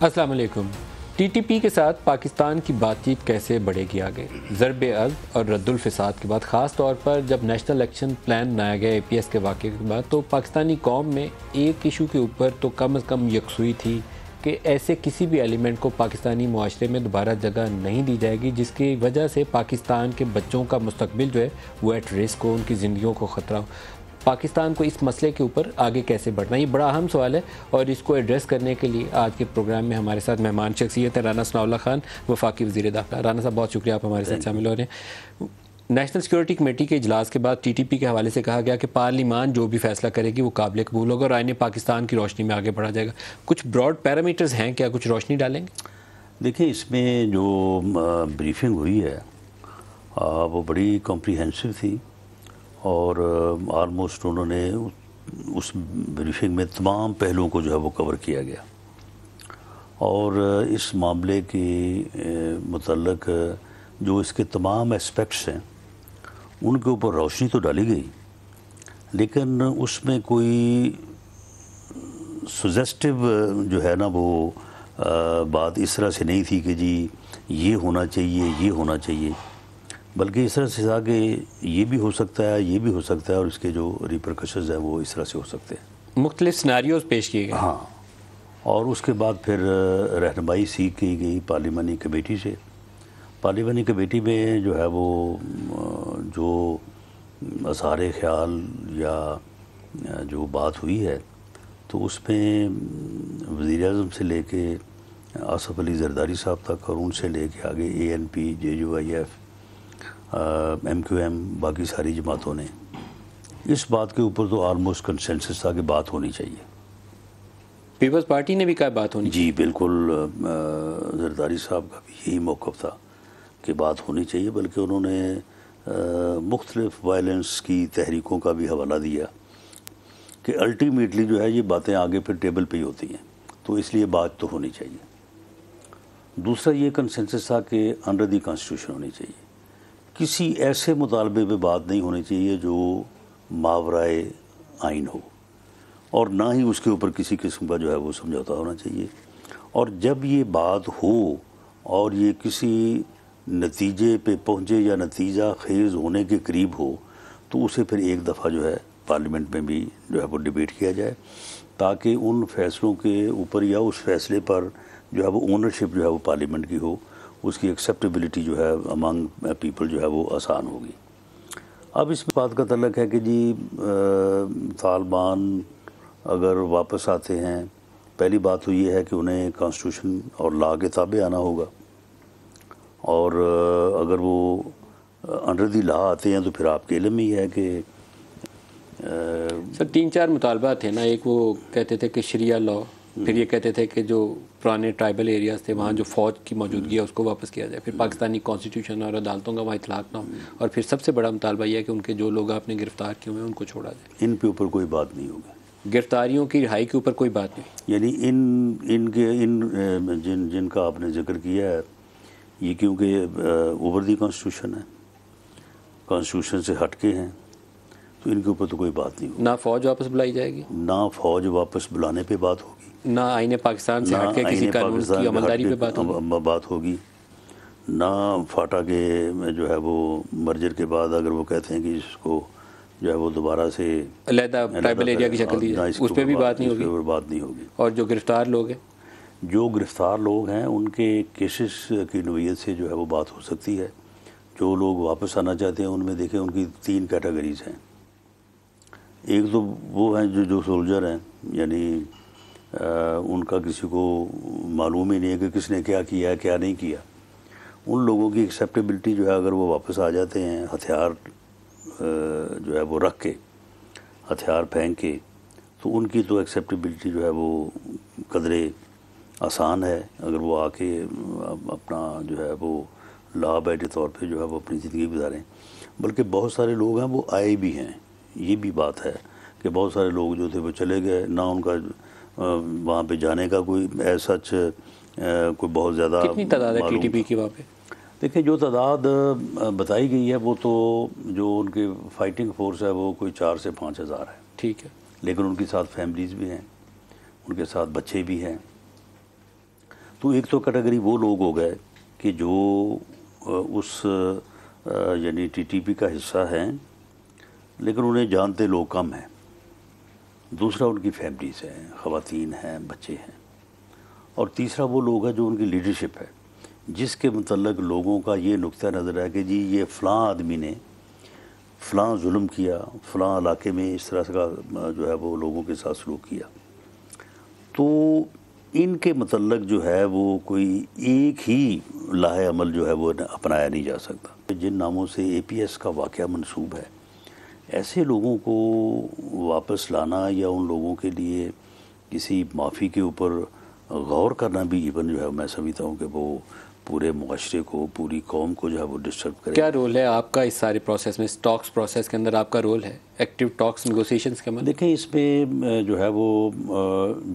अस्सलाम वालेकुम। टीटीपी के साथ पाकिस्तान की बातचीत कैसे बढ़ेगी आगे? ज़रब-ए-अज़्ब और रद्दुल फ़साद के बाद, ख़ास तौर पर जब नेशनल एक्शन प्लान बनाया गया APS के वाक़े के बाद, तो पाकिस्तानी कौम में एक इशू के ऊपर तो कम अज़ कम यकसुई थी कि ऐसे किसी भी एलिमेंट को पाकिस्तानी मुआशरे में दोबारा जगह नहीं दी जाएगी जिसकी वजह से पाकिस्तान के बच्चों का मुस्तकबिल जो है वो एट रिस्क हो, उनकी ज़िंदगियों को ख़तरा हो। पाकिस्तान को इस मसले के ऊपर आगे कैसे बढ़ना, ये बड़ा अहम सवाल है और इसको एड्रेस करने के लिए आज के प्रोग्राम में हमारे साथ मेहमान शख्सियत है राना सनाउल्लाह खान, वफाकी वज़ीर दाखिला। राना साहब, बहुत शुक्रिया आप हमारे साथ शामिल हो रहे हैं। नेशनल सिक्योरिटी कमेटी के इजलास के बाद TTP के हवाले से कहा गया कि पार्लिमान जो भी फैसला करेगी वो काबिल कबूल होगा और आईने पाकिस्तान की रोशनी में आगे बढ़ा जाएगा। कुछ ब्रॉड पैरामीटर्स हैं क्या, कुछ रोशनी डालेंगे? देखिए, इसमें जो ब्रीफिंग हुई है वो बड़ी कॉम्प्रिहेंसिव थी और आलमोस्ट उन्होंने उस ब्रीफिंग में तमाम पहलुओं को जो है वो कवर किया गया और इस मामले के मुतल्लक जो इसके तमाम एस्पेक्ट्स हैं उनके ऊपर रोशनी तो डाली गई, लेकिन उसमें कोई सजेस्टिव जो है ना वो बात इस तरह से नहीं थी कि जी ये होना चाहिए, ये होना चाहिए, बल्कि इस तरह से आगे ये भी हो सकता है, ये भी हो सकता है और इसके जो रिपरकशंस हैं वो इस तरह से हो सकते हैं। मुख्तलिफ सिनेरियोज पेश किए गए। हाँ, और उसके बाद फिर रहनुमाई सीख की गई पार्लिमानी कमेटी से। पार्लिमानी कमेटी में जो है वो जो आसार ख्याल या जो बात हुई है तो उसमें वज़ीर-ए-आज़म से लेके आसिफ अली ज़रदारी साहब तक और उनसे लेके आगे ANP, JUIF, MQM, बाकी सारी जमातों ने इस बात के ऊपर तो आलमोस्ट कंसेंसस था कि बात होनी चाहिए। पीपल्स पार्टी ने भी कहा बात होनी जी बिल्कुल, ज़रदारी साहब का भी यही मौक़िफ़ था कि बात होनी चाहिए, बल्कि उन्होंने मुख्तलिफ वायलेंस की तहरीकों का भी हवाला दिया कि अल्टीमेटली जो है ये बातें आगे फिर टेबल पे ही होती हैं, तो इसलिए बात तो होनी चाहिए। दूसरा ये कंसेंसस था कि अंडर द कॉन्स्टिट्यूशन होनी चाहिए, किसी ऐसे मुतालबे पे बात नहीं होनी चाहिए जो मावराए आइन हो और ना ही उसके ऊपर किसी किस्म का जो है वो समझौता होना चाहिए। और जब ये बात हो और ये किसी नतीजे पे पहुँचे या नतीजा खेज़ होने के करीब हो तो उसे फिर एक दफ़ा जो है पार्लियामेंट में भी जो है वो डिबेट किया जाए, ताकि उन फैसलों के ऊपर या उस फैसले पर जो है वो ओनरशिप जो है वो पार्लियामेंट की हो, उसकी एक्सेप्टेबिलिटी जो है अमंग पीपल जो है वो आसान होगी। अब इस बात का तल्लक है कि जी तालिबान अगर वापस आते हैं, पहली बात तो ये है कि उन्हें कॉन्स्टिट्यूशन और लॉ के ताबे आना होगा और अगर वो अंडर दी लॉ आते हैं तो फिर आपके इल्म में ही है कि सर 3-4 मुतालबा थे ना। एक वो कहते थे कि शरिया लॉ, फिर ये कहते थे कि जो पुराने ट्राइबल एरियाज़ थे वहाँ जो फ़ौज की मौजूदगी है उसको वापस किया जाए, फिर पाकिस्तानी कॉन्स्टिट्यूशन और अदालतों का वहाँ इतलाक़ ना हो, और फिर सबसे बड़ा मुतालबा यह है कि उनके जो लोग आपने गिरफ़्तार किए हुए हैं उनको छोड़ा जाए। इन पे ऊपर कोई बात नहीं होगी, गिरफ्तारियों की रिहाई के ऊपर कोई बात नहीं। यानी जिनका आपने जिक्र किया है ये क्योंकि ओवर दी कॉन्स्टिट्यूशन है, कॉन्स्टिट्यूशन से हट के हैं, तो इनके ऊपर तो कोई बात नहीं होगी। ना फ़ौज वापस बुलाई जाएगी, ना फ़ौज वापस बुलाने पे बात होगी, ना आईने पाकिस्तान से हट के किसी कानून की अमलदारी पे बात होगी, ना फाटा के जो है वो मर्जर के बाद अगर वो कहते हैं कि इसको जो है वो दोबारा से अलहदा ट्राइबल एरिया की शक्ल दी जाए, उस पर भी बात नहीं होगी। बात नहीं होगी। और जो गिरफ़्तार लोग हैं, उनके केसेस की नोयत से जो है वो बात हो सकती है। जो लोग वापस आना चाहते हैं उनमें देखें उनकी 3 कैटेगरीज़ हैं। एक तो वो हैं जो सोल्जर हैं, यानी उनका किसी को मालूम ही नहीं है कि किसने क्या किया क्या नहीं किया। उन लोगों की एक्सेप्टेबिलिटी जो है अगर वो वापस आ जाते हैं हथियार जो है वो रख के, हथियार फेंक के, तो उनकी तो एक्सेप्टेबिलिटी जो है वो कदरे आसान है अगर वो आके अपना जो है वो लॉ अबाइड तौर पे जो है वो अपनी ज़िंदगी गुजारें। बल्कि बहुत सारे लोग हैं वो आए भी हैं, ये भी बात है कि बहुत सारे लोग जो थे वो चले गए, ना उनका वहाँ पे जाने का कोई ऐसा कोई बहुत ज़्यादा। कितनी तादाद है TTP की वहाँ पे? देखिए, जो तादाद बताई गई है वो तो जो उनकी फ़ाइटिंग फोर्स है वो कोई 4 से 5 हज़ार है। ठीक है, लेकिन उनके साथ फैमिलीज़ भी हैं, उनके साथ बच्चे भी हैं। तो एक तो कैटेगरी वो लोग हो गए कि जो उस यानी टीटीपी का हिस्सा हैं लेकिन उन्हें जानते लोग कम हैं। दूसरा उनकी फैमिलीज़ हैं, ख़वातीन हैं, बच्चे हैं। और तीसरा वो लोग हैं जो उनकी लीडरशिप है, जिसके मतलब लोगों का ये नुक्ता नज़र है कि जी ये फ़लाँ आदमी ने फ़लाँ जुल्म किया, फ़लाँ इलाके में इस तरह का जो है वो लोगों के साथ सलूक किया। तो इनके मतलब जो है वो कोई एक ही लाहे अमल जो है वो अपनाया नहीं जा सकता। जिन नामों से एपीएस का वाक़या मंसूब है, ऐसे लोगों को वापस लाना या उन लोगों के लिए किसी माफ़ी के ऊपर गौर करना भी इवन जो है मैं समझता हूँ कि वो पूरे मुआशरे को, पूरी कौम को जो है वो डिस्टर्ब करे। क्या रोल है आपका इस सारे प्रोसेस में, इस टॉक्स प्रोसेस के अंदर आपका रोल है, एक्टिव टॉक्स नेगोशिएशंस के अंदर? देखें, इसमें जो है वो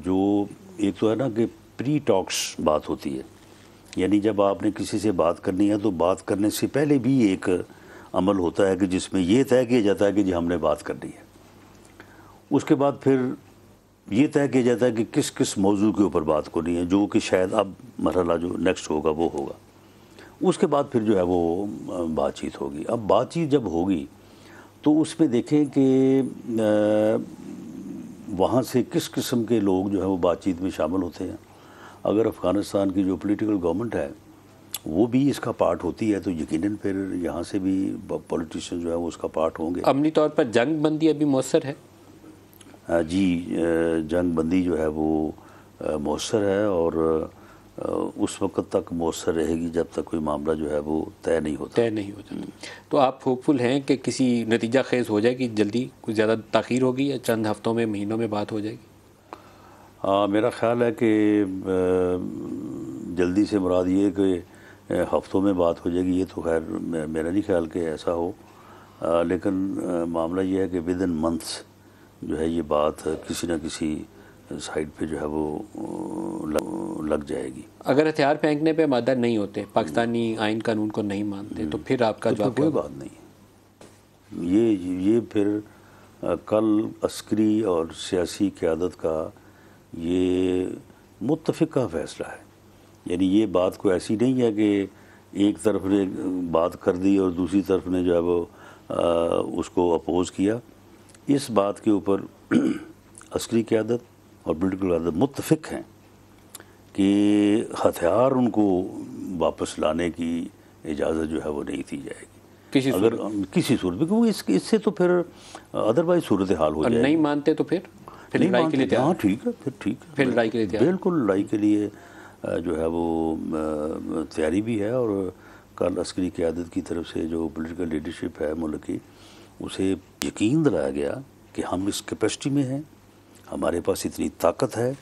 जो एक तो है ना कि प्री टॉक्स बात होती है, यानी जब आपने किसी से बात करनी है तो बात करने से पहले भी एक अमल होता है कि जिसमें ये तय किया जाता है कि जी हमने बात करनी है। उसके बाद फिर ये तय किया जाता है कि किस किस मौजू के ऊपर बात करनी है, जो कि शायद अब मरहला जो नेक्स्ट होगा वो होगा। उसके बाद फिर जो है वो बातचीत होगी। अब बातचीत जब होगी तो उसमें देखें कि वहाँ से किस किस्म के लोग जो है वो बातचीत में शामिल होते हैं। अगर अफ़गानिस्तान की जो पॉलिटिकल गवर्नमेंट है वो भी इसका पार्ट होती है तो यकीनन फिर यहाँ से भी पॉलिटिशियन जो है वो उसका पार्ट होंगे। अमली तौर पर जंग बंदी अभी मौसर है? जी, जंग बंदी जो है वो मौसर है और उस वक्त तक मौसर रहेगी जब तक कोई मामला जो है वो तय नहीं होता। तो आप होपफुल हैं कि किसी नतीजा खेज हो जाएगी जल्दी, कुछ ज़्यादा ताख़ीर होगी या चंद हफ्तों में, महीनों में बात हो जाएगी? मेरा ख़्याल है कि जल्दी से मुराद ये कि हफ्तों में बात हो जाएगी, ये तो खैर मेरा नहीं ख्याल कि ऐसा हो। लेकिन मामला ये है कि विद इन मंथ्स जो है ये बात किसी न किसी साइड पे जो है वो लग जाएगी। अगर हथियार फेंकने पे मादा नहीं होते, पाकिस्तानी आइन कानून को नहीं मानते, तो फिर आपका तो जवाब? कोई बात नहीं। ये फिर कल अस्करी और सियासी क़यादत का ये मुत्तफ़िक़ का फ़ैसला है। यानी ये बात कोई ऐसी नहीं है कि एक तरफ ने बात कर दी और दूसरी तरफ ने जो है वो उसको अपोज़ किया। इस बात के ऊपर अस्करी क़यादत और पॉलिटिकल क़यादत मुत्तफ़िक़ हैं कि हथियार उनको वापस लाने की इजाज़त जो है वो नहीं दी जाएगी अगर किसी सूरत में, क्योंकि इससे तो फिर अदरवाइज सूरत हाल हो जाएगी। नहीं मानते तो फिर लड़ाई के लिए तैयार? हाँ ठीक है, फिर लड़ाई के लिए तैयार? बिल्कुल, लड़ाई के लिए जो है वो तैयारी भी है। और कल अस्करी क़यादत की तरफ से जो पॉलिटिकल लीडरशिप है मुल्क की, उसे यकीन दिलाया गया कि हम इस कैपेसिटी में हैं, हमारे पास इतनी ताकत है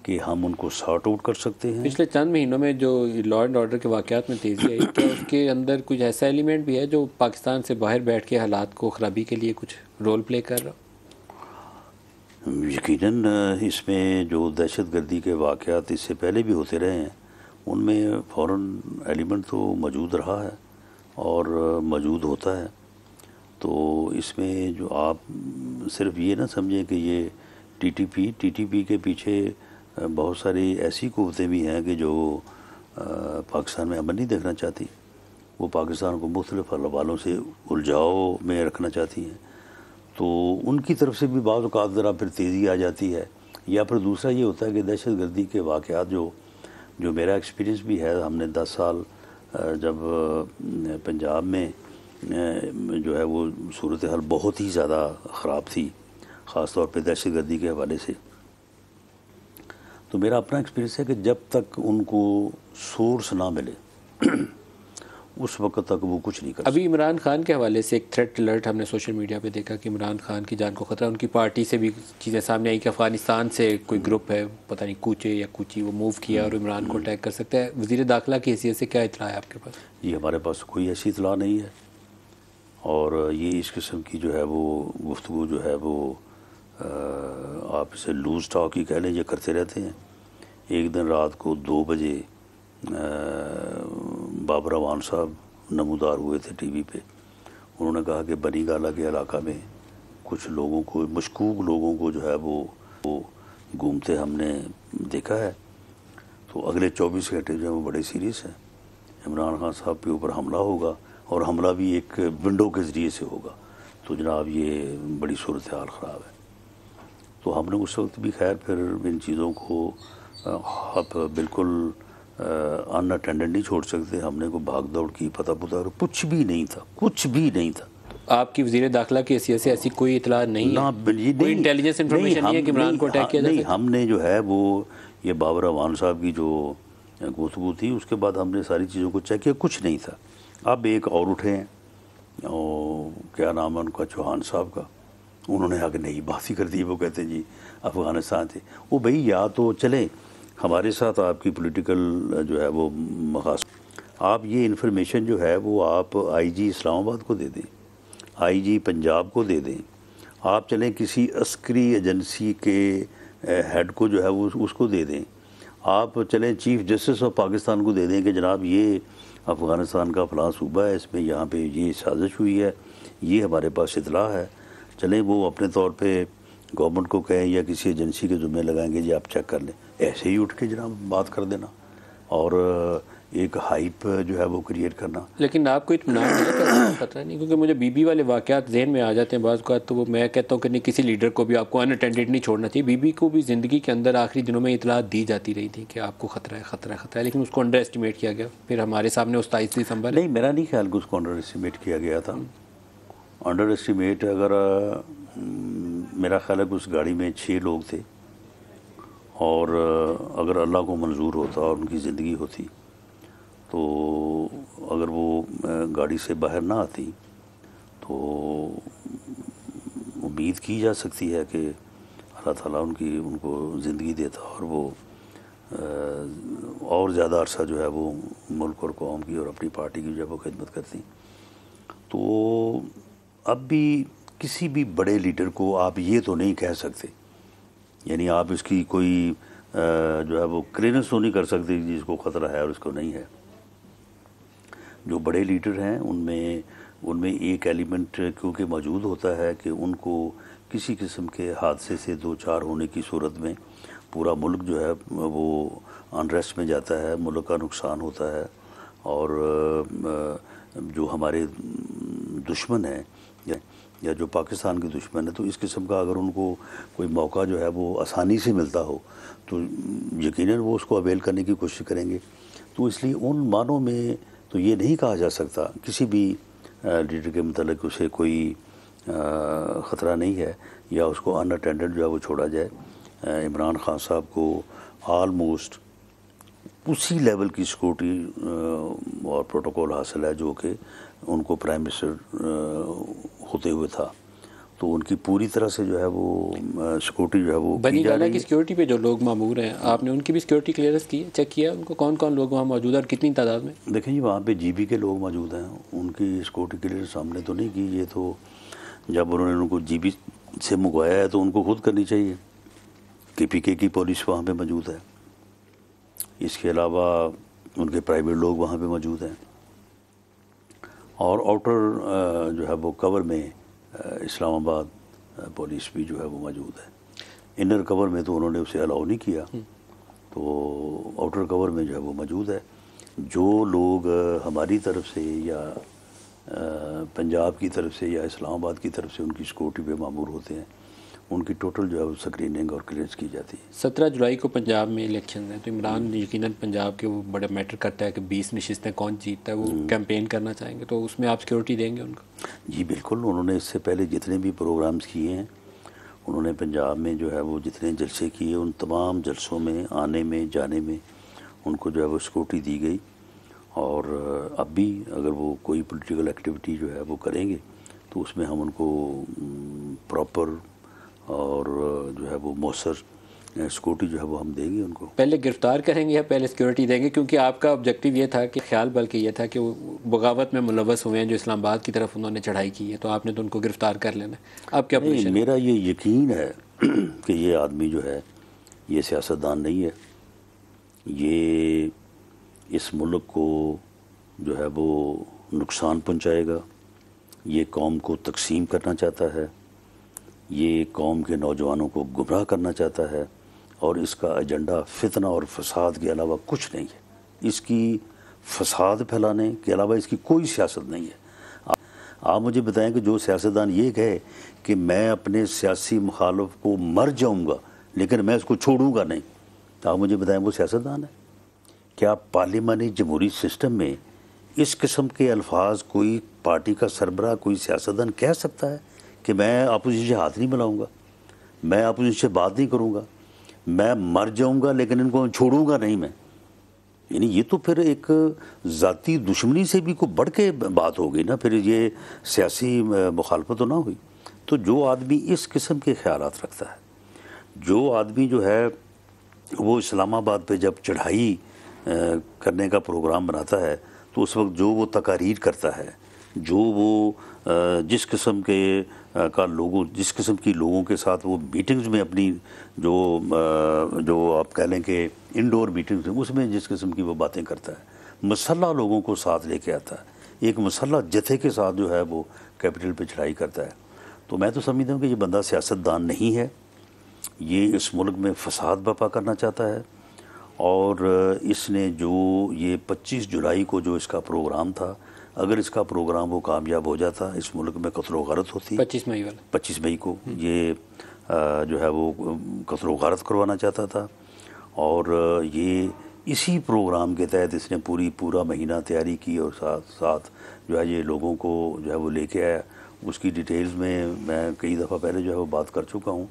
कि हम उनको सॉर्ट आउट कर सकते हैं। पिछले चंद महीनों में जो लॉ एंड ऑर्डर के वाक़यात में तेज़ी आई, क्या उसके अंदर कुछ ऐसा एलिमेंट भी है जो पाकिस्तान से बाहर बैठ के हालात को ख़राबी के लिए कुछ रोल प्ले कर रहा? यकीनन इसमें जो दहशत गर्दी के वाक़यात इससे पहले भी होते रहे हैं, उनमें फ़ौरन एलिमेंट तो मौजूद रहा है और मौजूद होता है। तो इसमें जो आप सिर्फ ये ना समझें कि ये टीटीपी के पीछे बहुत सारी ऐसी क़ुव्वतें भी हैं कि जो पाकिस्तान में अमन नहीं देखना चाहती। वो पाकिस्तान को मुख्तलिफ़ हवालों से उलझाव में रखना चाहती हैं। तो उनकी तरफ से भी बाज़ औक़ात ज़रा फिर तेज़ी आ जाती है। या फिर दूसरा ये होता है कि दहशत गर्दी के वाक़यात जो मेरा एक्सपीरियंस भी है, हमने 10 साल जब पंजाब में जो है वो सूरत हाल बहुत ही ज़्यादा ख़राब थी, ख़ास तौर पे दहशत गर्दी के हवाले से, तो मेरा अपना एक्सपीरियंस है कि जब तक उनको सोर्स ना मिले उस वक्त तक वो कुछ नहीं कर सकते। अभी इमरान खान के हवाले से एक थ्रेट अलर्ट हमने सोशल मीडिया पे देखा कि इमरान खान की जान को ख़तरा, उनकी पार्टी से भी चीज़ें सामने आई कि अफ़गानिस्तान से कोई ग्रुप है, पता नहीं कूचे या कुची, वो मूव किया और इमरान को अटैक कर सकता है। वज़ीर दाखिला की हैसियत से क्या इत्तला है आपके पास? जी, हमारे पास कोई ऐसी इत्तला नहीं है और ये इस किस्म की जो है वो गुफ्तगू जो है वो आप इसे लूज़ टॉक ही कह लें, ये करते रहते हैं। एक दिन रात को 2 बजे बाबर अवान साहब नमूदार हुए थे टीवी पे। उन्होंने कहा कि बनी गाला के इलाका में कुछ लोगों को, मशकूक लोगों को जो है वो घूमते हमने देखा है। तो तो अगले 24 घंटे जो है वो बड़े सीरियस हैं। इमरान खान साहब के ऊपर हमला होगा और हमला भी एक विंडो के ज़रिए से होगा, तो जनाब ये बड़ी सूरत हाल ख़राब है। तो हमने उस वक्त भी खैर फिर इन चीज़ों को आप बिल्कुल अनअटेंडेड नहीं छोड़ सकते। हमने को भाग दौड़ की, पता कुछ भी नहीं था, कुछ भी नहीं था। आपकी वज़ीर दाखिला की हैसियत से ऐसी कोई इतला नहीं ना, है, कोई इंटेलिजेंस इन्फॉर्मेशन नहीं है कि इमरान को अटैक किया जा सकता? हमने जो है वो ये बाबर अवान साहब की जो गुफ्तगू थी उसके बाद हमने सारी चीज़ों को चेक किया, कुछ नहीं था। अब एक और उठे हैं, और क्या नाम है उनका, चौहान साहब का, उन्होंने आगे नई बात ही कर दी। वो कहते हैं जी अफ़गानिस्तान थे। वो भाई या तो चलें हमारे साथ, आपकी पॉलिटिकल जो है वो मखास, आप ये इन्फॉर्मेशन जो है वो आप आईजी इस्लामाबाद को दे दें, आईजी पंजाब को दे दें, आप चलें किसी अस्करी एजेंसी के हेड को जो है वो उसको दे दें, आप चलें चीफ जस्टिस ऑफ पाकिस्तान को दे दें कि जनाब ये अफ़गानिस्तान का फ़लाँ सूबा है, इसमें यहाँ पे ये साजिश हुई है, ये हमारे पास इतला है। चलें वो अपने तौर पे गवर्नमेंट को कहें या किसी एजेंसी के ज़िम्मे लगाएंगे जी आप चेक कर लें। ऐसे ही उठ के जनाब बात कर देना और एक हाइप जो है वो क्रिएट करना। लेकिन आपको इत्मीनान नहीं है, खतरा नहीं? क्योंकि मुझे बीबी वाले वाक़यात जहन में आ जाते हैं बाज़ का, तो वो मैं कहता हूँ कि नहीं, किसी लीडर को भी आपको अनअटेंडेड नहीं छोड़ना चाहिए। बीबी को भी ज़िंदगी के अंदर आखिरी दिनों में इतला दी जाती रही थी कि आपको ख़तरा है, ख़तरा है, ख़तरा है, लेकिन उसको अंडर एस्टिमेट किया गया। फिर हमारे सामने 27 दिसंबर नहीं, मेरा नहीं ख्याल कि उसको अंडर एस्टिमेट किया गया था। अंडर एस्टिमेट अगर मेरा ख्याल है कि उस गाड़ी में 6 लोग थे, और अगर अल्लाह को मंजूर होता और उनकी ज़िंदगी होती तो अगर वो गाड़ी से बाहर ना आती तो उम्मीद की जा सकती है कि अल्लाह ताला उनको ज़िंदगी देता और वो और ज़्यादा अरसा जो है वो मुल्क और कौम की और अपनी पार्टी की जो है वो खिदमत करती। तो अब भी किसी भी बड़े लीडर को आप ये तो नहीं कह सकते, यानी आप इसकी कोई जो है वो क्लियरेंस तो नहीं कर सकते जिसको ख़तरा है और उसको नहीं है। जो बड़े लीडर हैं उनमें एक एलिमेंट क्योंकि मौजूद होता है कि उनको किसी किस्म के हादसे से दो चार होने की सूरत में पूरा मुल्क जो है वो अनरेस्ट में जाता है, मुल्क का नुकसान होता है, और जो हमारे दुश्मन हैं या जो पाकिस्तान के दुश्मन है, तो इस किस्म का अगर उनको कोई मौका जो है वो आसानी से मिलता हो तो यकीनन वो उसको अवेल करने की कोशिश करेंगे। तो इसलिए उन मानों में तो ये नहीं कहा जा सकता किसी भी लीडर के मतलब उसे कोई ख़तरा नहीं है या उसको अनअटेंडेड जो है वो छोड़ा जाए। इमरान खान साहब को आलमोस्ट उसी लेवल की सिक्योरिटी और प्रोटोकॉल हासिल है जो कि उनको प्राइम मिनिस्टर होते हुए था, तो उनकी पूरी तरह से जो है वो सिक्योरिटी जो है वो बनी गाला की सिक्योरिटी पे जो लोग मामूर हैं, आपने उनकी भी सिक्योरिटी क्लियरेंस की है, चेक किया उनको कौन कौन लोग वहाँ मौजूद है और कितनी तादाद में? देखें जी, वहाँ पे जीबी के लोग मौजूद हैं, उनकी सिक्योरिटी क्लियरेंस सामने तो नहीं की। ये तो जब उन्होंने उनको जीबी से मंगवाया है तो उनको खुद करनी चाहिए। KPK की पुलिस वहाँ पर मौजूद है, इसके अलावा उनके प्राइवेट लोग वहाँ पे मौजूद हैं, और आउटर जो है वो कवर में इस्लामाबाद पुलिस भी जो है वो मौजूद है। इनर कवर में तो उन्होंने उसे अलाउ नहीं किया, तो आउटर कवर में जो है वो मौजूद है। जो लोग हमारी तरफ से या पंजाब की तरफ से या इस्लामाबाद की तरफ से उनकी सिक्योरिटी पे मामूर होते हैं, उनकी टोटल जो है वो स्क्रीनिंग और क्लियरेंस की जाती है। 17 जुलाई को पंजाब में इलेक्शन है, तो इमरान यकीनन पंजाब के वो बड़ा मैटर करता है कि 20 नशिस्तें कौन जीतता है, वो कैंपेन करना चाहेंगे, तो उसमें आप सिक्योरिटी देंगे उनको? जी बिल्कुल। उन्होंने इससे पहले जितने भी प्रोग्राम्स किए हैं, उन्होंने पंजाब में जो है वो जितने जलसे किए, उन तमाम जलसों में आने में जाने में उनको जो है वो सिक्योरिटी दी गई। और अब भी अगर वो कोई पॉलिटिकल एक्टिविटी जो है वो करेंगे तो उसमें हम उनको प्रॉपर और जो है वो मौसर सिक्योरिटी जो है वो हम देंगे उनको। पहले गिरफ्तार करेंगे या पहले सिक्योरिटी देंगे? क्योंकि आपका ऑब्जेक्टिव ये था कि ख्याल बल्कि ये था कि वो बगावत में मुलव्वस हुए हैं जो इस्लामाबाद की तरफ उन्होंने चढ़ाई की है, तो आपने तो उनको गिरफ्तार कर लेना। अब क्या पोजीशन? मेरा ये यकीन है कि ये आदमी जो है ये सियासतदान नहीं है, ये इस मुल्क को जो है वो नुकसान पहुँचाएगा, ये कौम को तकसीम करना चाहता है, ये कौम के नौजवानों को गुमराह करना चाहता है, और इसका एजेंडा फितना और फसाद के अलावा कुछ नहीं है। इसकी फसाद फैलाने के अलावा इसकी कोई सियासत नहीं है। आप मुझे बताएं कि जो सियासतदान ये कहे कि मैं अपने सियासी मुखालिफ को मर जाऊंगा लेकिन मैं उसको छोड़ूंगा नहीं, तो आप मुझे बताएं वो सियासतदान है? क्या पार्लिमानी जमहूरी सिस्टम में इस किस्म के अल्फाज कोई पार्टी का सरबराह, कोई सियासतदान कह सकता है कि मैं अपोजिशन से हाथ नहीं मिलाऊंगा, मैं अपोजिशन से बात नहीं करूंगा, मैं मर जाऊंगा लेकिन इनको छोड़ूंगा नहीं मैं? यानी ये तो फिर एक ज़ाती दुश्मनी से भी को बढ़ के बात हो गई ना, फिर ये सियासी मुखालफत तो ना हुई। तो जो आदमी इस किस्म के ख्यालात रखता है, जो आदमी जो है वो इस्लामाबाद पे जब चढ़ाई करने का प्रोग्राम बनाता है तो उस वक्त जो वो तकारीर करता है, जो वो जिस किस्म के जिस किस्म की लोगों के साथ वो मीटिंग्स में अपनी जो आप कह लें कि इंडोर मीटिंग्स हैं उसमें जिस किस्म की वो बातें करता है, मसल्ला लोगों को साथ लेके आता है, एक मसल्ला जथे के साथ जो है वो कैपिटल पे चढ़ाई करता है। तो मैं तो समझता हूँ कि ये बंदा सियासतदान नहीं है, ये इस मुल्क में फसाद बर्पा करना चाहता है। और इसने जो ये 25 जुलाई को जो इसका प्रोग्राम था, अगर इसका प्रोग्राम वो कामयाब हो जाता, इस मुल्क में कत्ल व गारत होती। 25 मई को ये जो है वो कत्ल व गारत करवाना चाहता था। और ये इसी प्रोग्राम के तहत इसने पूरा महीना तैयारी की और साथ साथ जो है ये लोगों को जो है वो लेके आया। उसकी डिटेल्स में मैं कई दफ़ा पहले जो है वो बात कर चुका हूँ।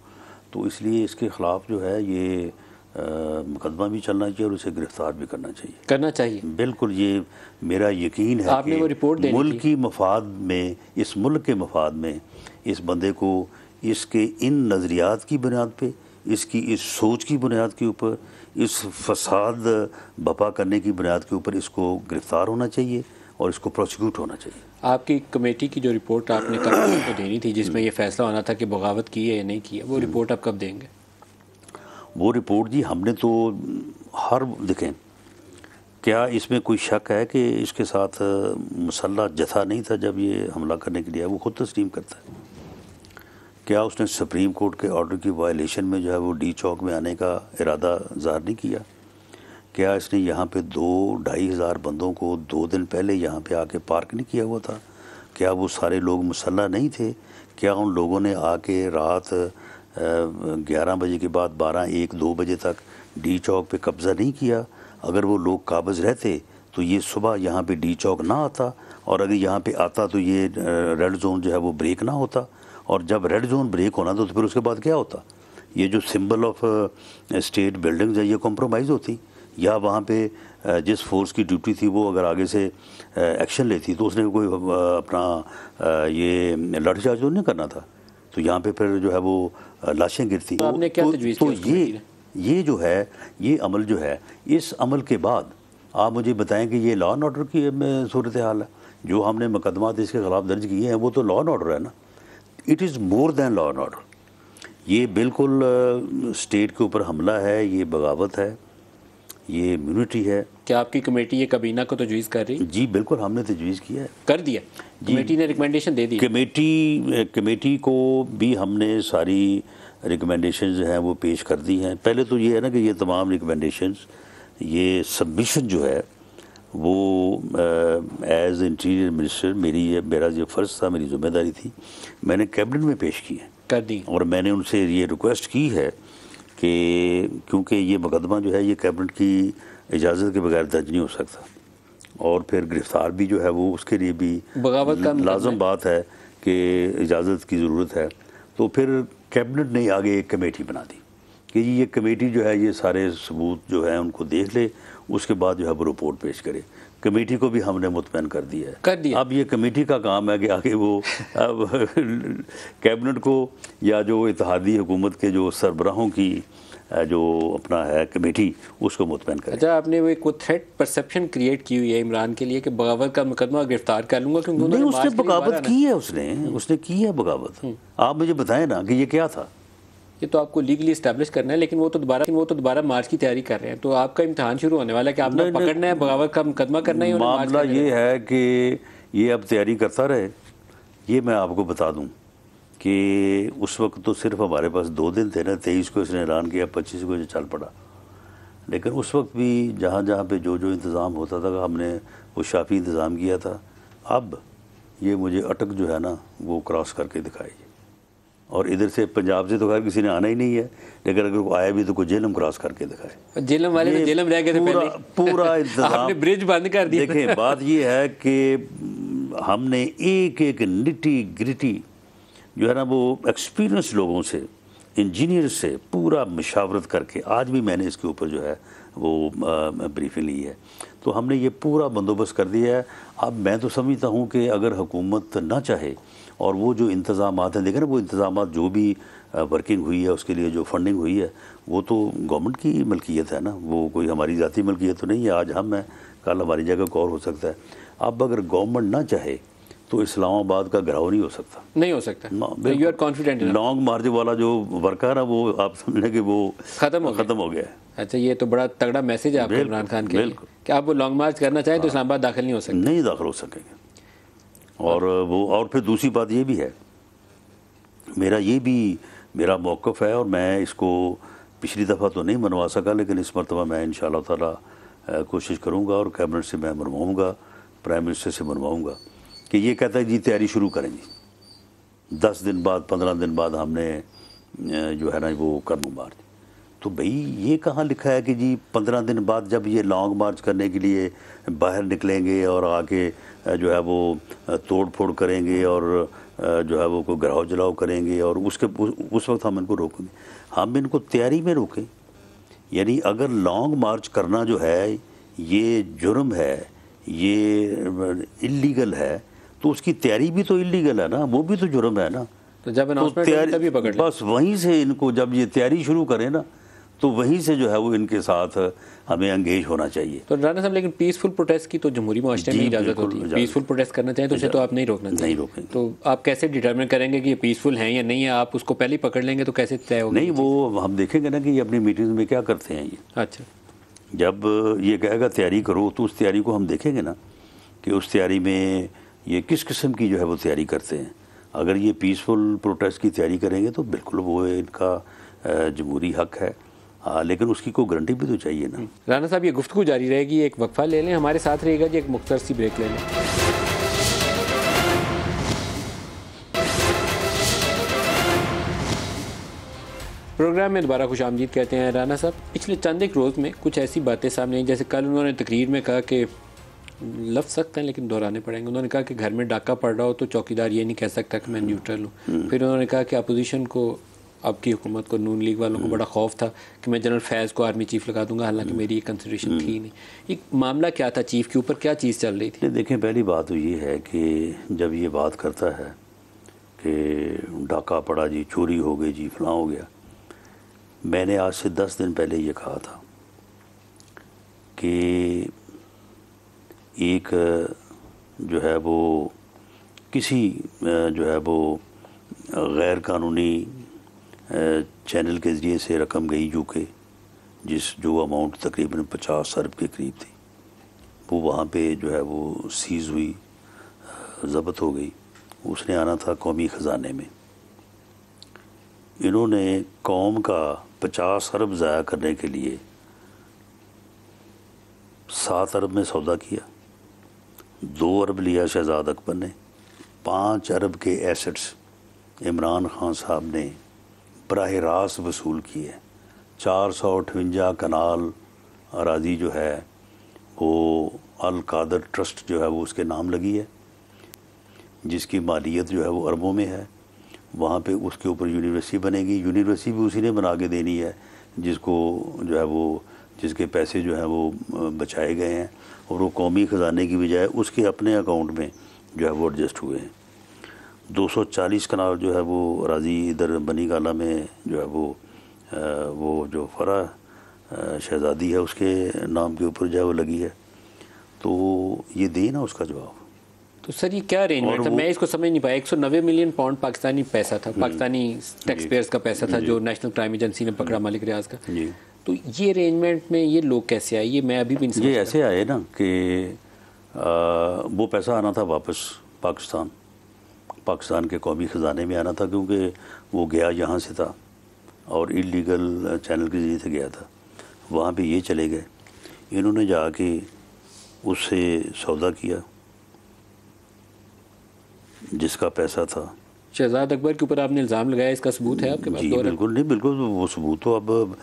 तो इसलिए इसके ख़िलाफ़ जो है ये मुकदमा भी चलना चाहिए और उसे गिरफ़्तार भी करना चाहिए। बिल्कुल, ये मेरा यकीन है कि वो रिपोर्ट मुल्क की मफाद में, इस मुल्क के मफाद में इस बंदे को इसके इन नज़रियात की बुनियाद पे, इसकी इस सोच की बुनियाद के ऊपर, इस फसाद बपा करने की बुनियाद के ऊपर इसको गिरफ़्तार होना चाहिए और इसको प्रोसिक्यूट होना चाहिए। आपकी कमेटी की जो रिपोर्ट आपने कल को देनी थी जिसमें ये फैसला होना था कि बगावत की है या नहीं की है, वो रिपोर्ट आप कब देंगे? वो रिपोर्ट जी हमने तो देखें, क्या इसमें कोई शक है कि इसके साथ मुसल्ला जथा नहीं था जब ये हमला करने के लिए? वो खुद तस्लीम करता है। क्या उसने सुप्रीम कोर्ट के ऑर्डर की वायलेशन में जो है वो डी चौक में आने का इरादा ज़ाहिर नहीं किया? क्या इसने यहाँ पे 2-2.5 हज़ार बंदों को 2 दिन पहले यहाँ पे आके पार्क नहीं किया हुआ था? क्या वो सारे लोग मुसल्ला नहीं थे? क्या उन लोगों ने आके रात 11 बजे के बाद 12-1-2 बजे तक डी चौक पे कब्ज़ा नहीं किया? अगर वो लोग काबिज़ रहते तो ये सुबह यहाँ पे डी चौक ना आता, और अगर यहाँ पे आता तो ये रेड जोन जो है वो ब्रेक ना होता। और जब रेड जोन ब्रेक होना तो फिर उसके बाद क्या होता? ये जो सिंबल ऑफ स्टेट बिल्डिंग्स है ये कॉम्प्रोमाइज़ होती, या वहाँ पे जिस फोर्स की ड्यूटी थी वो अगर आगे से एक्शन लेती तो उसने कोई अपना ये लाठीचार्ज तो नहीं करना था। तो यहाँ पे फिर जो है वो लाशें गिरती। तो आपने क्या तजवीज़ तो ये जो है, ये अमल जो है, इस अमल के बाद आप मुझे बताएं कि ये लॉ एंड ऑर्डर की सूरत हाल है। जो हमने मुकदमात इसके ख़िलाफ़ दर्ज किए हैं वो तो लॉ एंड ऑर्डर है ना। It is more than law and order. ये बिल्कुल स्टेट के ऊपर हमला है, ये बगावत है, ये इम्यूनिटी है। क्या आपकी कमेटी ये काबीना को तजवीज़ कर रही? जी बिल्कुल, हमने तजवीज़ किया है। कर दिया? कमेटी ने रिकमेंडेशन दे दी? कमेटी को भी हमने सारी रिकमेंडेशंस जो हैं वो पेश कर दी हैं। पहले तो ये है ना कि ये तमाम रिकमेंडेशंस, ये सबमिशन जो है वो एज़ इंटीरियर मिनिस्टर मेरा जो फ़र्ज़ था, मेरी ज़िम्मेदारी थी, मैंने कैबिनेट में पेश की है, कर दी। और मैंने उनसे ये रिक्वेस्ट की है कि क्योंकि ये मुकदमा जो है ये कैबिनेट की इजाज़त के बगैर दर्ज नहीं हो सकता, और फिर गिरफ़्तार भी जो है वो उसके लिए भी लाजम बात है कि इजाज़त की ज़रूरत है। तो फिर कैबिनेट ने आगे एक कमेटी बना दी कि ये कमेटी जो है ये सारे सबूत जो है उनको देख ले, उसके बाद जो है वो रिपोर्ट पेश करे। कमेटी को भी हमने मुतमईन कर दिया। अब ये कमेटी का काम है कि आगे वो अब कैबिनेट को या जो इत्तेहादी हुकूमत के जो सरबराहों की जो अपना है कमेटी, उसको मुतमईन करे। अच्छा, आपने वो एक थ्रेट परसेप्शन क्रिएट की हुई है इमरान के लिए कि बगावत का मुकदमा गिरफ्तार कर लूँगा क्योंकि नहीं, उसने बगावत की है, उसने की है बगावत। आप मुझे बताएं ना कि ये क्या था। ये तो आपको लीगली इस्टेब्लिश करना है, लेकिन वो तो दोबारा मार्च की तैयारी कर रहे हैं। तो आपका इम्तिहान शुरू होने वाला है कि आपने पकड़ना है, बगावत का मुकदमा करना है। मामला ये है कि ये अब तैयारी करता रहे, ये मैं आपको बता दूं कि उस वक्त तो सिर्फ हमारे पास 2 दिन थे ना, 23 को इसने ऐलान किया, 25 को ये चल पड़ा। लेकिन उस वक्त भी जहाँ जहाँ पे जो जो इंतज़ाम होता था हमने वो शाफी इंतज़ाम किया था। अब ये मुझे अटक जो है ना वो क्रॉस करके दिखाई, और इधर से पंजाब से तो खैर किसी ने आना ही नहीं है, लेकिन अगर वो आया भी तो कोई जेलम क्रॉस करके दिखाए। जेलम वाले तो जेलम रह गए थे पहले, पूरा इंतज़ाम आपने ब्रिज बंद कर दिया। देखें, बात ये है कि हमने एक एक निटी ग्रिटी जो है ना वो एक्सपीरियंस लोगों से, इंजीनियर से पूरा मशावरत करके, आज भी मैंने इसके ऊपर जो है वो ब्रीफिंग ली है, तो हमने ये पूरा बंदोबस्त कर दिया है। अब मैं तो समझता हूँ कि अगर हुकूमत ना चाहे और वो जो इंतज़ामात हैं, देखें ना वो इंतज़ामात जो भी वर्किंग हुई है उसके लिए जो फंडिंग हुई है वो तो गवर्नमेंट की मलकियत है ना, वो कोई हमारी ज़ाती मलकियत तो नहीं है। आज हम हैं, कल हमारी जगह को और हो सकता है। अब अगर गवर्नमेंट ना चाहे तो इस्लामाबाद का घराव नहीं हो सकता, नहीं हो सकता। You are confident? Long march वाला जो वर्क है ना वो आप समझ कि वो खत्म हो गया है। अच्छा, ये तो बड़ा तगड़ा मैसेज है आपको इमरान खान के लिए कि आप वो लॉन्ग मार्च करना चाहें तो इस्लामाबाद दाखिल नहीं हो सकते, नहीं दाखिल हो सकेंगे। और फिर दूसरी बात ये भी है, मेरा मौक़िफ़ है, और मैं इसको पिछली दफ़ा तो नहीं मनवा सका, लेकिन इस मरतबा मैं इंशाअल्लाह ताला कोशिश करूँगा और कैबिनेट से मैं मनवाऊँगा, प्राइम मिनिस्टर से मनवाऊँगा कि ये कहता है जी तैयारी शुरू करेंगे 10 दिन बाद 15 दिन बाद हमने जो है ना वो करनू मार्च। तो भाई ये कहाँ लिखा है कि जी 15 दिन बाद जब ये लॉन्ग मार्च करने के लिए बाहर निकलेंगे और आके जो है वो तोड़ फोड़ करेंगे और जो है वो कोई घराव जलाव करेंगे और उस वक्त हम इनको रोकेंगे। हम इनको तैयारी में रोकें, यानी अगर लॉन्ग मार्च करना जो है ये जुर्म है, ये इल्लीगल है, तो उसकी तैयारी भी तो इल्लीगल है ना, वो भी तो जुर्म है ना। तो जब अनाउंसमेंट तभी पकड़ बस वहीं से इनको जब ये तैयारी शुरू करें ना तो वहीं से जो है वो इनके साथ हमें एंगेज होना चाहिए। तो राना साहब, लेकिन पीसफुल प्रोटेस्ट की तो जमहूरी मुआशरे में इजाज़त होती है, पीसफुल प्रोटेस्ट करना चाहें तो उसे तो आप नहीं रोकना चाहिए। नहीं रोकेंगे। तो आप कैसे डिटरमिन करेंगे कि ये पीसफुल हैं या नहीं है? आप उसको पहले ही पकड़ लेंगे तो कैसे तय होगा? नहीं, वो हम देखेंगे ना कि ये अपनी मीटिंग में क्या करते हैं ये। अच्छा, जब ये कहेगा तैयारी करो तो उस तैयारी को हम देखेंगे ना कि उस तैयारी में ये किस किस्म की जो है वो तैयारी करते हैं। अगर ये पीसफुल प्रोटेस्ट की तैयारी करेंगे तो बिल्कुल वो इनका जमहूरी हक है, लेकिन उसकी कोई गारंटी भी तो चाहिए ना। राना साहब, ये गुफ्तगू जारी रहेगी, एक वक्फा ले लें, हमारे साथ रहेगा जी, एक मुख्तर सी ब्रेक ले लें। प्रोग्राम में दोबारा खुश आमदीद कहते हैं। राना साहब, पिछले चंद एक रोज़ में कुछ ऐसी बातें सामने आई, जैसे कल उन्होंने तकरीर में कहा कि लफ्ज़ सख्त हैं लेकिन दोहराने पड़ेंगे। उन्होंने कहा कि घर में डाका पड़ रहा हो तो चौकीदार ये नहीं कह सकता कि मैं न्यूट्रल हूँ। फिर उन्होंने कहा कि अपोजिशन को, आपकी हुकूमत को, नून लीग वालों को बड़ा खौफ था कि मैं जनरल फैज़ को आर्मी चीफ लगा दूंगा, हालांकि मेरी ये कंसिडरेशन थी नहीं। ये मामला क्या था? चीफ के ऊपर क्या चीज़ चल रही थी? देखें, पहली बात तो ये है कि जब ये बात करता है कि डाका पड़ा जी, चोरी हो गई जी, फलां हो गया, मैंने आज से 10 दिन पहले ये कहा था कि एक जो है वो किसी जो है वो गैर कानूनी चैनल के ज़रिए से रकम गई यूके, जो अमाउंट तकरीबन 50 अरब के करीब थी, वो वहाँ पे जो है वो सीज़ हुई, ज़ब्त हो गई। उसने आना था कौमी ख़जाने में। इन्होंने कौम का 50 अरब ज़ाया करने के लिए 7 अरब में सौदा किया, 2 अरब लिया शहजाद अकबर ने, 5 अरब के एसेट्स इमरान खान साहब ने बराह रास्त वसूल किए। 458 कनाल अराजी जो है वो अल कादर ट्रस्ट जो है वो उसके नाम लगी है, जिसकी मालियत जो है वो अरबों में है। वहाँ पे उसके ऊपर यूनिवर्सिटी बनेगी, यूनिवर्सिटी भी उसी ने बना के देनी है जिसको जो है वो, जिसके पैसे जो हैं वो बचाए गए हैं, और वो कौमी ख़जाने की बजाय उसके अपने अकाउंट में जो है वो एडजस्ट हुए हैं। 240 कनाल जो है वो राजी इधर बनी गाला में जो है वो जो फरा शहज़ादी है उसके नाम के ऊपर जो है वो लगी है। तो ये दे ना उसका जवाब। तो सर ये क्या अरेंजमेंट था? मैं इसको समझ नहीं पाया। 190 मिलियन पाउंड पाकिस्तानी पैसा था, पाकिस्तानी टैक्स पेयर्स का पैसा था जो नेशनल क्राइम एजेंसी ने पकड़ा मालिक रियाज का। तो ये अरेंजमेंट में ये लोग कैसे आए? ये मैं अभी भी नहीं समझ। ये ऐसे आए ना कि वो पैसा आना था वापस पाकिस्तान, पाकिस्तान के कौमी ख़जाने में आना था, क्योंकि वो गया यहाँ से था और इलीगल चैनल के ज़रिए से गया था। वहाँ पे ये चले गए, इन्होंने जाके उससे सौदा किया जिसका पैसा था। शहजाद अकबर के ऊपर आपने इल्ज़ाम लगाया, इसका सबूत है आपके पास? जी बिल्कुल नहीं, बिल्कुल वो सबूत। तो अब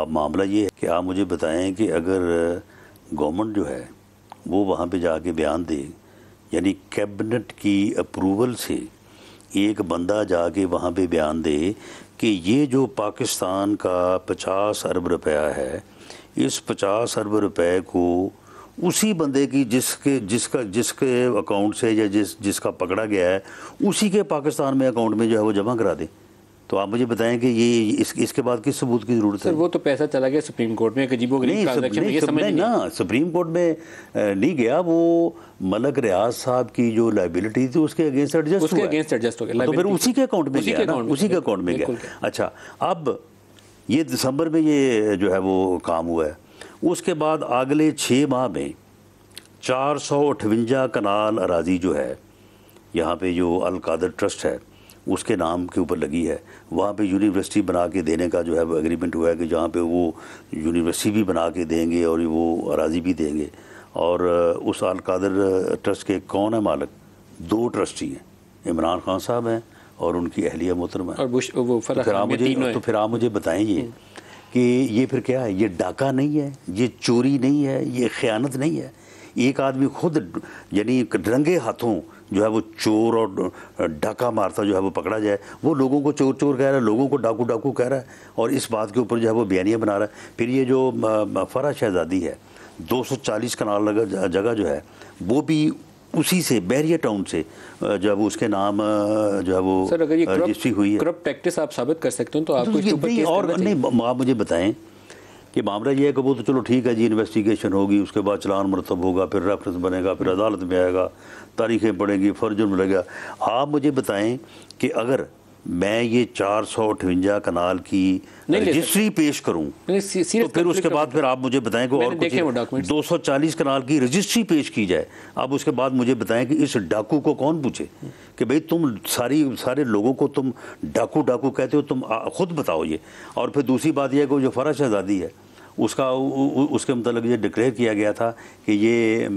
मामला ये है कि आप मुझे बताएं कि अगर गवर्नमेंट जो है वो वहाँ पे जाके बयान दे, यानी कैबिनेट की अप्रूवल से एक बंदा जाके वहाँ पे बयान दे कि ये जो पाकिस्तान का 50 अरब रुपया है, इस 50 अरब रुपए को उसी बंदे की जिसके अकाउंट से या जिसका पकड़ा गया है उसी के पाकिस्तान में अकाउंट में जो है वो जमा करा दे, तो आप मुझे बताएं कि ये इसके बाद किस सबूत की ज़रूरत है? वो तो पैसा चला गया सुप्रीम कोर्ट में, ना सुप्रीम कोर्ट में नहीं गया, वो मलक रियाज साहब की जो लाइबिलिटी थी उसके अगेंस्ट एडजस्ट हो गया, तो फिर उसी के अकाउंट में गया, उसी के अकाउंट में गया। अच्छा, अब ये दिसंबर में ये जो है वो काम हुआ है। उसके बाद अगले 6 माह में 458 कनाल अराजी जो है यहाँ पे जो अल कादर ट्रस्ट है उसके नाम के ऊपर लगी है। वहाँ पे यूनिवर्सिटी बना के देने का जो है वो एग्रीमेंट हुआ है कि जहाँ पे वो यूनिवर्सिटी भी बना के देंगे और वो अराजी भी देंगे। और उस अल कादर ट्रस्ट के कौन है मालिक? 2 ट्रस्टी हैं, इमरान खान साहब हैं और उनकी अहलिया मोहतरमा है। तो फिर आप मुझे बताएंगे कि ये फिर क्या है? ये डाका नहीं है, ये चोरी नहीं है, ये ख़यानत नहीं है। एक आदमी खुद यानी रंगे हाथों जो है वो चोर और डाका मारता जो है वो पकड़ा जाए, वो लोगों को चोर चोर कह रहा है, लोगों को डाकू डाकू कह रहा है और इस बात के ऊपर जो है वो बयानियाँ बना रहा है। फिर ये जो फरा शहजादी है, 240 कनाल जगह जो है वो भी उसी से बहरिया टाउन से जब उसके नाम जो है वो रजिस्ट्री हुई है। करप्ट प्रैक्टिस आप साबित कर सकते हो तो आपको इसके ऊपर केस और नहीं, आप मुझे बताएं कि मामला ये है कि वो तो चलो ठीक है जी, इन्वेस्टिगेशन होगी, उसके बाद चलान मरतब होगा, फिर रेफरेंस बनेगा, फिर अदालत में आएगा, तारीखें पड़ेंगी, फर्ज मिलेगा। आप मुझे बताएं कि अगर मैं ये 458 कनाल की रजिस्ट्री पेश करूं तो फिर उसके बाद फिर आप मुझे बताएं कि और कुछ 240 कनाल की रजिस्ट्री पेश की जाए, अब उसके बाद मुझे बताएं कि इस डाकू को कौन पूछे कि भाई तुम सारे लोगों को तुम डाकू डाकू कहते हो, तुम खुद बताओ ये। और फिर दूसरी बात यह कि जो फरा शहजादी है उसके मतलब ये डिक्लेयर किया गया था कि ये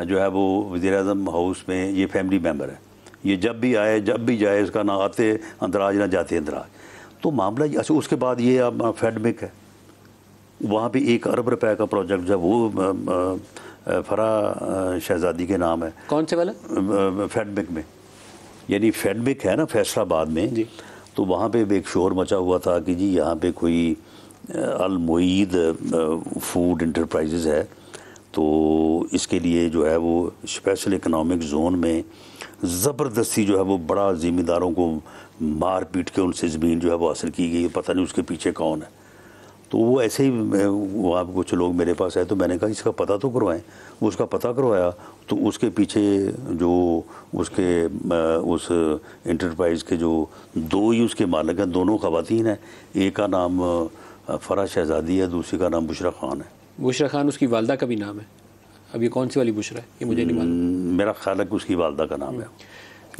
जो है वो वज़ीर-ए-आज़म हाउस में ये फैमिली मेम्बर है, ये जब भी आए जब भी जाए, इसका ना आते अंदराज ना जाते अंदराज। तो मामला अच्छा, उसके बाद ये अब फेडमिक है, वहाँ पे 1 अरब रुपए का प्रोजेक्ट जो है वो फरा शहजादी के नाम है। कौन से वाला? फेडमिक में, यानी फेडमिक है ना फैसलाबाद में जी। तो वहाँ पे एक शोर मचा हुआ था कि जी यहाँ पे कोई अल मोईद फूड इंटरप्राइजेज है, तो इसके लिए जो है वो स्पेशल इकनॉमिक जोन में ज़बरदस्ती जो है वो बड़ा ज़िम्मेदारों को मार पीट के उनसे ज़मीन जो है वो हासिल की गई, पता नहीं उसके पीछे कौन है। तो वो ऐसे ही वहाँ कुछ लोग मेरे पास आए, तो मैंने कहा इसका पता तो करवाएं। वो उसका पता करवाया तो उसके पीछे जो उसके उस इंटरप्राइज़ के जो 2 ही उसके मालिक हैं, दोनों ख़वातीन हैं, एक का नाम फरा शहजादी है, दूसरी का नाम बुशरा खान है। बुशरा खान उसकी वालदा का भी नाम है। अब ये कौन सी वाली बुशरा है ये मुझे नहीं मालूम, मेरा ख्याल है कि उसकी वालदा का नाम है,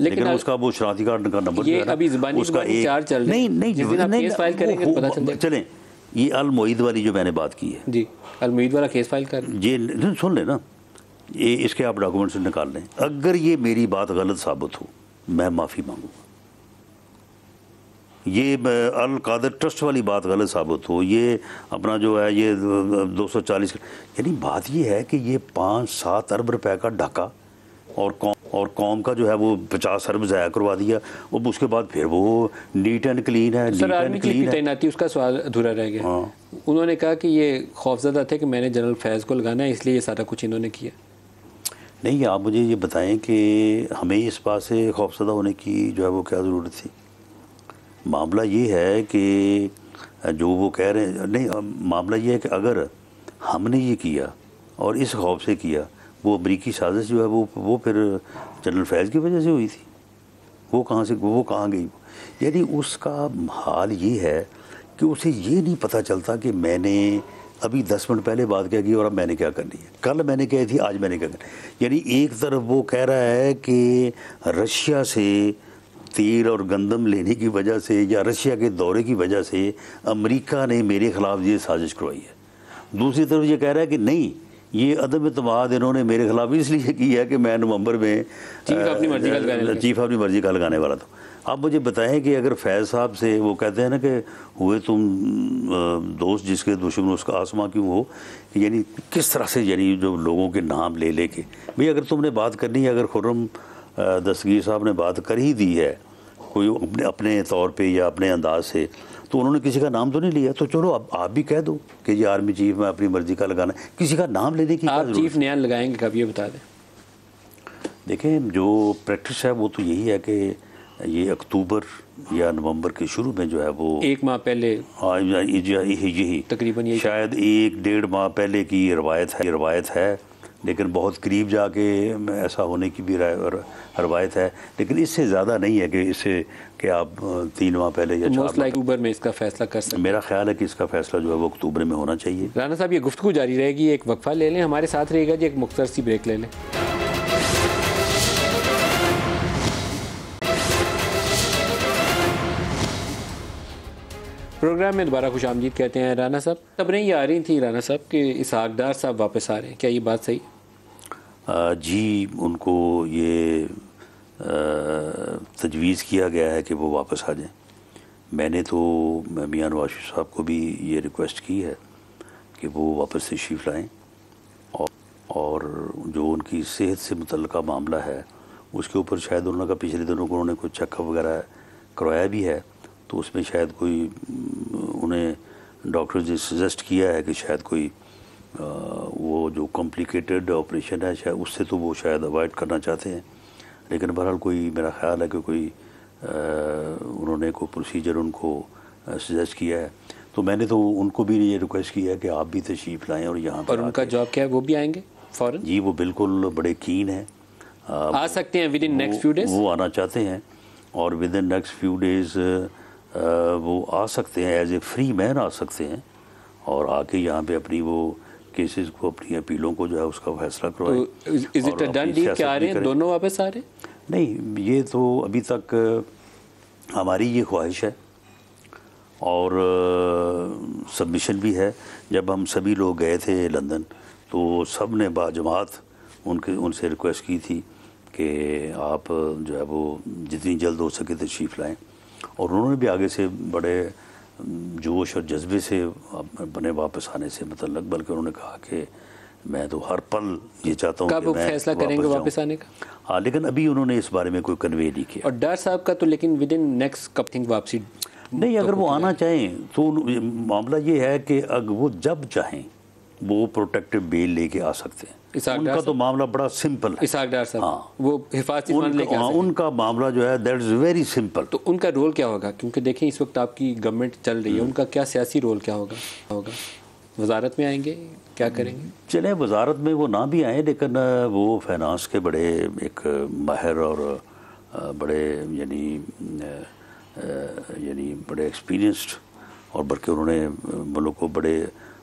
लेकिन उसका वो शनाख्ती कार्ड का नंबर ये अभी ज़बानी उसका एक चल नहीं केस फाइल करेंगे तो पता चल जाएगा। चलें, ये अल मोईद वाली जो मैंने बात की है जी, अल मोईद वाला केस फाइल कर, ये सुन लें ना, ये इसके आप डॉक्यूमेंट्स निकाल लें। अगर ये मेरी बात गलत साबित हो मैं माफ़ी मांगूंगा, ये अल कादर ट्रस्ट वाली बात गलत साबित हो, ये अपना जो है ये 240, यानी बात ये है कि ये 5-7 अरब रुपए का डाका और कौम का जो है वो 50 अरब ज़ाया करवा दिया। और उसके बाद फिर वो नीट एंड क्लीन है। सर आर्मी की तैनाती, उसका सवाल अधूरा रह गया। हाँ। उन्होंने कहा कि ये खौफजदा थे कि मैंने जनरल फैज़ को लगाना है, इसलिए ये सारा कुछ इन्होंने किया। नहीं, आप मुझे ये बताएं कि हमें इस बात से खौफजदा होने की जो है वो क्या ज़रूरत थी? मामला ये है कि जो वो कह रहे हैं, नहीं, मामला ये है कि अगर हमने ये किया और इस खौफ से किया, वो अमरीकी साजिश जो है वो फिर जनरल फैज़ की वजह से हुई थी, वो कहाँ गई? यानी उसका हाल ये है कि उसे ये नहीं पता चलता कि मैंने अभी 10 मिनट पहले बात क्या की और अब मैंने क्या करनी है, कल मैंने कही थी, आज मैंने क्या करनी है। यानी एक तरफ वो कह रहा है कि रशिया से तेल और गंदम लेने की वजह से या रशिया के दौरे की वजह से अमेरिका ने मेरे ख़िलाफ़ ये साजिश करवाई है। दूसरी तरफ ये कह रहा है कि नहीं, ये अदम इत्मीनान इन्होंने मेरे खिलाफ इसलिए की है कि मैं नवंबर में चीफ अपनी मर्जी का लगाने वाला था। आप मुझे बताएं कि अगर फैज़ साहब से वो कहते हैं ना कि हुए तुम दोस्त जिसके दुश्मन उसका आसमां क्यों हो, यानी किस तरह से यानी जो लोगों के नाम ले लेके भाई अगर तुमने बात करनी है, अगर खुर्रम दस्तगीर साहब ने बात कर ही दी है कोई अपने तौर पे या अपने अंदाज से, तो उन्होंने किसी का नाम तो नहीं लिया, तो चलो अब आप भी कह दो कि ये आर्मी चीफ में अपनी मर्जी का लगाना है, किसी का नाम लेने की आप चीफ नया लगाएंगे कब, ये बता दें। देखें जो प्रैक्टिस है वो तो यही है कि ये अक्टूबर या नवंबर के शुरू में जो है वो 1 माह पहले, हाँ यही तकरीबन यही शायद 1-1.5 माह पहले की रवायत है, लेकिन बहुत करीब जाके ऐसा होने की भी रवायत है, लेकिन इससे ज़्यादा नहीं है कि इससे कि आप 3 माह पहले या 4 माह अक्टूबर में इसका फैसला कर सकते हैं। मेरा ख्याल है कि इसका फैसला जो है वो अक्टूबर में होना चाहिए। राना साहब ये गुफ्तगू जारी रहेगी, एक वक्फा ले लें, हमारे साथ रहेगा जी, एक मुख्तर सी ब्रेक ले लें। प्रोग्राम में दोबारा खुशामदीद कहते हैं। राना साहब, खबरें ये आ रही थी राना साहब कि इसहाक डार साहब वापस आ रहे हैं, क्या ये बात सही है? जी, उनको ये तजवीज़ किया गया है कि वो वापस आ जाएं। मैंने तो मियां नवाज शरीफ साहब को भी ये रिक्वेस्ट की है कि वो वापस तशरीफ़ लाएँ, और जो उनकी सेहत से मुतल्लिका मामला है उसके ऊपर शायद उन्होंने कहा पिछले दिनों को उन्होंने कुछ चेकअप वगैरह करवाया भी है, तो उसमें शायद कोई उन्हें डॉक्टर ने सजेस्ट किया है कि शायद कोई वो जो कॉम्प्लिकेटेड ऑपरेशन है शायद उससे तो वो शायद अवॉइड करना चाहते हैं, लेकिन बहरहाल कोई मेरा ख्याल है कि कोई उन्होंने कोई प्रोसीजर उनको सजेस्ट किया है, तो मैंने तो उनको भी ये रिक्वेस्ट किया है कि आप भी तशरीफ़ लाएँ और यहाँ पर। और उनका जॉब क्या है, वो भी आएंगे फ़ौरन? जी, वो बिल्कुल बड़े कीन हैं, आ सकते हैं with in next few days, वो आना चाहते हैं और with in next few days वो आ सकते हैं, एज ए फ्री मैन आ सकते हैं और आके यहाँ पे अपनी वो केसेस को, अपनी अपीलों को जो है उसका फैसला करवाएं। तो is it a done deal, क्या आ रहे हैं दोनों वापस आ रहे हैं? नहीं, ये तो अभी तक हमारी ये ख्वाहिश है और सबमिशन भी है। जब हम सभी लोग गए थे लंदन तो सब ने बाजमात उनसे रिक्वेस्ट की थी कि आप जो है वो जितनी जल्द हो सके तशरीफ़ लाएँ, और उन्होंने भी आगे से बड़े जोश और जज्बे से अपने वापस आने से मतलब, बल्कि उन्होंने कहा कि मैं तो हर पल ये चाहता हूँ कि मैं फैसला करेंगे वापस आने का। हाँ, लेकिन अभी उन्होंने इस बारे में कोई कन्वे नहीं किया। और डार साहब का तो लेकिन विद इन नेक्स्ट कब थिंक वापसी नहीं, अगर वो आना चाहें तो मामला ये है कि अगर वो जब चाहें वो प्रोटेक्टिव बेल लेके आ सकते हैं। उनका तो मामला बड़ा सिंपल है। इसहाक डार साहब, हाँ, वो हिफाजती लेके आ सकते हैं। उनका मामला जो है दैट इज़ वेरी सिंपल। तो उनका रोल क्या होगा, क्योंकि देखें इस वक्त आपकी गवर्नमेंट चल रही है, उनका क्या सियासी रोल क्या होगा? वजारत में आएंगे, क्या करेंगे? चले वजारत में वो ना भी आए, लेकिन वो फाइनेंस के बड़े एक माहिर और बड़े यानी बड़े एक्सपीरियंस्ड, और बल्कि उन्होंने मुल्क को बड़े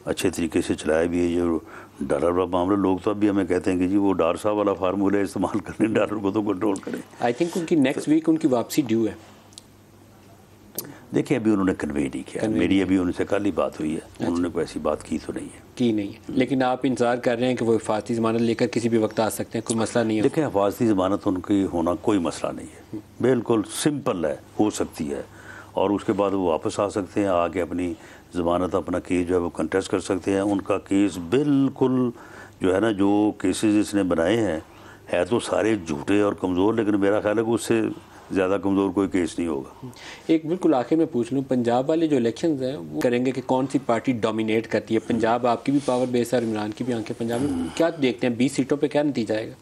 अच्छे तरीके से चलाया भी है। जो डॉलर वाला मामला, लोग तो अभी हमें कहते हैं कि जी वो डार साहब वाला फार्मूला इस्तेमाल करें, डॉलर को तो कंट्रोल करें। आई थिंक उनकी नेक्स्ट वीक उनकी वापसी ड्यू है। देखिए, अभी उन्होंने कन्वे नहीं किया, मेरी अभी उनसे कल ही बात हुई है, उन्होंने कोई ऐसी बात की तो नहीं है। लेकिन आप इंतजार कर रहे हैं कि वो हिफाजती ज़मानत लेकर किसी भी वक्त आ सकते हैं, कोई मसला नहीं है? देखिए, हिफाजती ज़मानत उनकी होना कोई मसला नहीं है, बिल्कुल सिंपल है, हो सकती है, और उसके बाद वो वापस आ सकते हैं, आके अपनी ज़मानत, अपना केस जो है वो कंटेस्ट कर सकते हैं। उनका केस बिल्कुल जो है ना, जो केसेस इसने बनाए हैं है तो सारे झूठे और कमज़ोर, लेकिन मेरा ख्याल है कि उससे ज़्यादा कमज़ोर कोई केस नहीं होगा। एक बिल्कुल आखिर में पूछ लूँ, पंजाब वाले जो इलेक्शंस हैं वो करेंगे कि कौन सी पार्टी डोमिनेट करती है? पंजाब आपकी भी पावर बेस है और इमरान की भी आंखें पंजाब में, क्या देखते हैं 20 सीटों पे क्या नतीजा आएगा?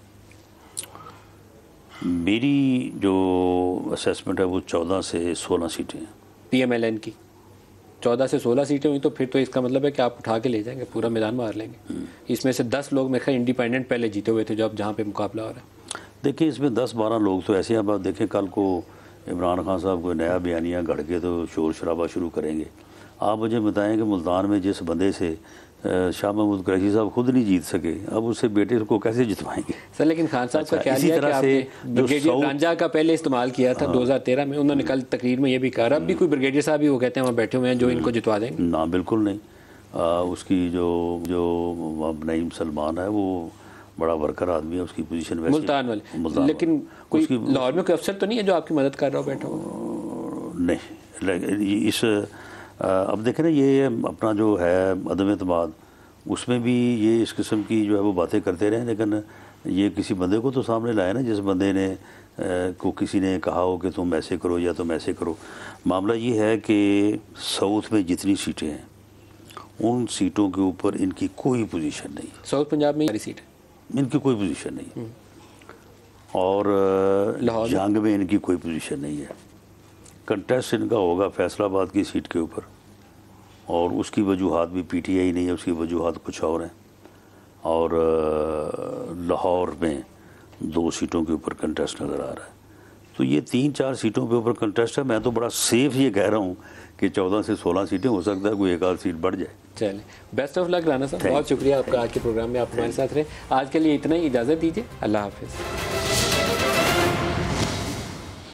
मेरी जो असेसमेंट है वो 14 से 16 सीटें हैं PMLN की। 14 से 16 सीटें हुई तो फिर तो इसका मतलब है कि आप उठा के ले जाएंगे, पूरा मैदान मार लेंगे। इसमें से 10 लोग मेरे ख्याल इंडिपेंडेंट पहले जीते हुए थे जब जहाँ पे मुकाबला हो रहा है। देखिए, इसमें 10-12 लोग तो ऐसे हैं। आप देखें, कल को इमरान खान साहब कोई नया बयानिया गढ़ के तो शोर शराबा शुरू करेंगे। आप मुझे बताएं कि मुल्तान में जिस बंदे से शाह महमूद कुरैशी साहब खुद नहीं जीत सके, अब उससे बेटे को कैसे जितवाएंगे सर? लेकिन खान साहब का क्या इसी तरह से ब्रिगेडियर रांझा का पहले इस्तेमाल किया था 2013 में, उन्होंने कल तकरीर में ये भी कहा, अब भी कोई ब्रिगेडियर साहब ही वो कहते हैं वहाँ बैठे हुए हैं जो इनको जितवा देंगे? ना, बिल्कुल नहीं। उसकी जो नईम सलमान है वो बड़ा वर्कर आदमी है, उसकी पोजीशन वैसे मुल्तान वाले, लेकिन कोई लाहौर में कोई अफसर तो नहीं है जो आपकी मदद कर रहा हो बैठा हो? नहीं, इस अब देखें ना, ये अपना जो है अदम एतमाद, उसमें भी ये इस किस्म की जो है वो बातें करते रहे, लेकिन ये किसी बंदे को तो सामने लाया ना, जिस बंदे ने को किसी ने कहा हो कि तुम ऐसे करो या तुम ऐसे करो। मामला ये है कि साउथ में जितनी सीटें हैं उन सीटों के ऊपर इनकी कोई पोजीशन नहीं है। साउथ पंजाब में सारी सीट है, इनकी कोई पोजीशन नहीं है, और जंग में इनकी कोई पोजीशन नहीं है। कंटेस्ट इनका होगा फैसलाबाद की सीट के ऊपर, और उसकी वजूहात भी पीटीआई नहीं है, उसकी वजूहात कुछ और हैं। और लाहौर में 2 सीटों के ऊपर कंटेस्ट नज़र आ रहा है। तो ये 3-4 सीटों के ऊपर कंटेस्ट है। मैं तो बड़ा सेफ ये कह रहा हूँ कि 14 से 16 सीटें हो सकता है, कोई एक आध सीट बढ़ जाए। चलिए, बेस्ट ऑफ लक राना साहब, बहुत शुक्रिया आपका आज के प्रोग्राम में आप हमारे साथ रहे। आज के लिए इतना ही, इजाज़त दीजिए, अल्लाह हाफिज़।